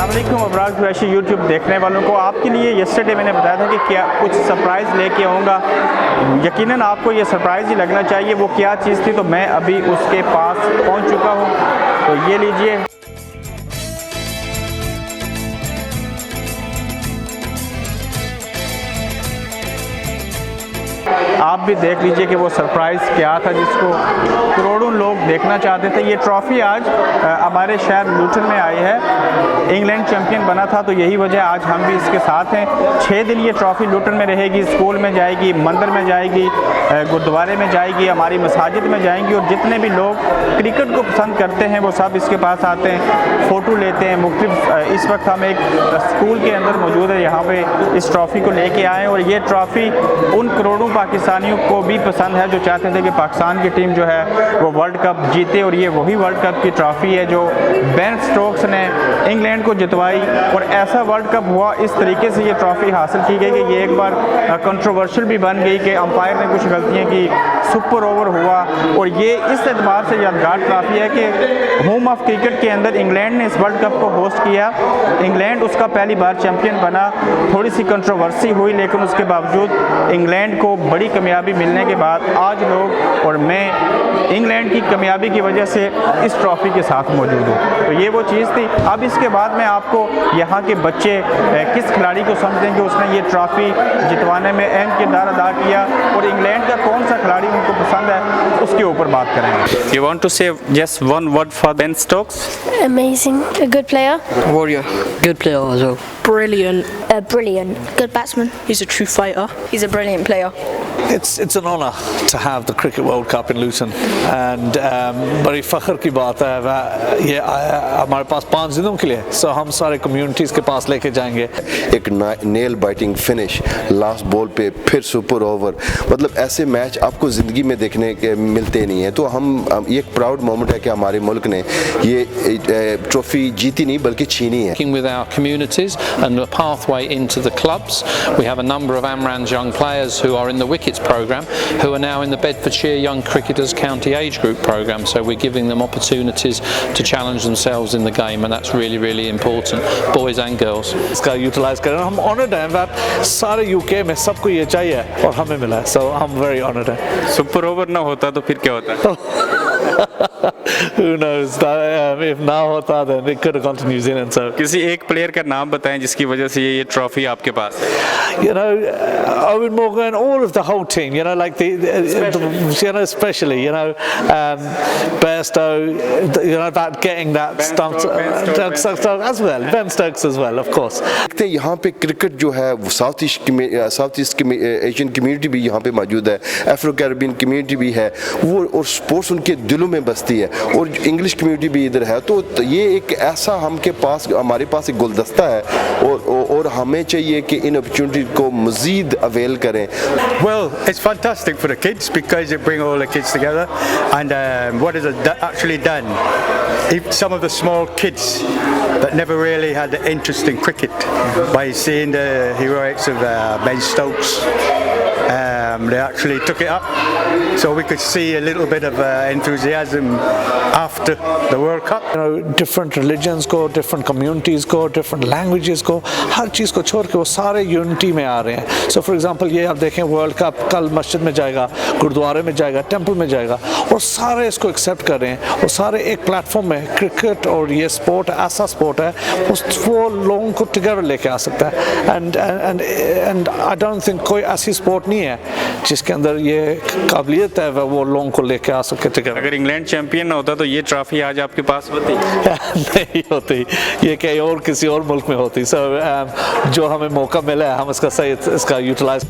अस्सलाम वालेकुम अबरार कुरैशी यूट्यूब देखने वालों को, आपके लिए येस्टरडे मैंने बताया था कि क्या कुछ सरप्राइज़ लेके आऊँगा। यकीनन आपको ये सरप्राइज़ ही लगना चाहिए। वो क्या चीज़ थी, तो मैं अभी उसके पास पहुँच चुका हूँ। तो ये लीजिए, आप भी देख लीजिए कि वो सरप्राइज़ क्या था जिसको करोड़ों लोग देखना चाहते थे। ये ट्रॉफ़ी आज हमारे शहर लूटन में आई है। इंग्लैंड चैम्पियन बना था, तो यही वजह आज हम भी इसके साथ हैं। 6 दिन ये ट्रॉफ़ी लूटन में रहेगी, स्कूल में जाएगी, मंदिर में जाएगी, गुरुद्वारे में जाएगी, हमारी मसाजिद में जाएंगी। और जितने भी लोग क्रिकेट को पसंद करते हैं वो सब इसके पास आते हैं, फ़ोटो लेते हैं। मुख्तलिफ इस वक्त हम एक स्कूल के अंदर मौजूद है, यहाँ पे इस ट्रॉफ़ी को लेके आए। और ये ट्रॉफ़ी उन करोड़ों पाकिस्तानियों को भी पसंद है जो चाहते थे कि पाकिस्तान की टीम जो है वो वर्ल्ड कप जीते। और ये वही वर्ल्ड कप की ट्रॉफ़ी है जो बेन स्टोक्स ने इंग्लैंड को जितवाई। और ऐसा वर्ल्ड कप हुआ, इस तरीके से ये ट्रॉफ़ी हासिल की गई कि ये एक बार कंट्रोवर्शियल भी बन गई कि अंपायर ने कुछ गलतियाँ की, सुपर ओवर हुआ। और ये इस एतबार से यादगार ट्रॉफ़ी है कि होम ऑफ क्रिकेट के अंदर इंग्लैंड ने इस वर्ल्ड कप को होस्ट किया। इंग्लैंड उसका पहली बार चैम्पियन बना। थोड़ी सी कंट्रोवर्सी हुई, लेकिन उसके बावजूद इंग्लैंड को बड़ी कामयाबी मिलने के बाद आज लोग और मैं इंग्लैंड की कामयाबी की वजह से इस ट्रॉफ़ी के साथ मौजूद हूँ। तो ये वो चीज़ थी। अब इसके बाद मैं आपको यहाँ के बच्चे किस खिलाड़ी को समझते हैं कि उसने ये ट्रॉफ़ी जितवाने में अहम किरदार अदा किया और इंग्लैंड का कौन सा खिलाड़ी उनको पसंद है, उसके ऊपर बात करेंगे। You want to say just one word for Ben Stokes? Amazing, a good player. Warrior, good player as well. Brilliant. Brilliant, good batsman. He's a true fighter. He's a brilliant player. It's an honour to have the Cricket World Cup in Luton and बड़ी फ़ख्र की बात है। ये हमारे पास 5 दिनों के लिए, सो हम सारे कम्युनिटीज़ के पास लेके जाएंगे। एक nail biting finish last ball पे, फिर सुपर ओवर, मतलब ऐसे मैच आपको ज़िंदगी में देखने के मिलते नहीं हैं। तो हम ये एक प्राउड मोमेंट है कि हमारे मुल्क ने ये ट्रॉफ़ी जीती नहीं बल्कि छीनी है। With our communities and the pathway into the clubs, we have a number of Amran's young players who are in the Wickets programme who are now in the Bedfordshire Young Cricketers County Age Group programme, so we're giving them opportunities to challenge themselves in the game, and that's really really important, boys and girls. इसका utilise करें। हम honoured हैं that सारे UK में सबको ये चाहिए और हमें मिला है, सो आई एम वेरी ऑनर्ड है। सुपर ओवर ना होता तो फिर क्या होता? Who knows? If ना होता then it could have gone to New Zealand. So किसी एक प्लेयर का नाम बताएं जिसकी वजह से ये ट्रॉफ़ी आपके पास है। you know, Owen Morgan, all of the whole team, you know, like the you know, especially, you know, Bairstow, you know, that getting that stump as well, Ben Stokes as well, of course. यहाँ पे cricket जो है south east Asian community भी यहाँ पे मौजूद है, Afro Caribbean community भी है वो, और स्पोर्ट्स उनके दिलों में बसती है, और इंग्लिश कम्युनिटी भी इधर है। तो ये एक ऐसा हमारे पास एक गुलदस्ता है, और हमें चाहिए कि इन अपॉर्चुनिटी को मज़ीद अवेल करें। Well, it's fantastic for the kids because they bring all the kids together, and what has it actually done? Some of the small kids that never really had an interest in cricket, by seeing the heroics of Ben Stokes, they actually took it up, so we could see a little bit of enthusiasm after the World Cup. You know, different religions को, different communities को, different languages को, हर चीज़ को छोड़ के वो सारे unity में आ रहे हैं। So for example, ये आप देखें वर्ल्ड कप कल मस्जिद में जाएगा, गुरुद्वारे में जाएगा, टेंपल में जाएगा, और सारे इसको एक्सेप्ट कर रहे हैं, और सारे एक प्लेटफॉर्म में क्रिकेट और ये स्पोर्ट ऐसा स्पोर्ट है वो लोगों को टुगेदर लेके आ सकता है। एंड आई डोंट थिंक कोई ऐसी स्पोर्ट नहीं है जिसके अंदर ये काबिलियत है वो लोगों को लेके आ सके टुगेदर। अगर इंग्लैंड चैम्पियन ना होता तो ये ट्रॉफ़ी आज आपके पास होती? नहीं होती, ये कहीं और किसी और मुल्क में होती। सो जो हमें मौका मिला है हम इसका यूटिलाइज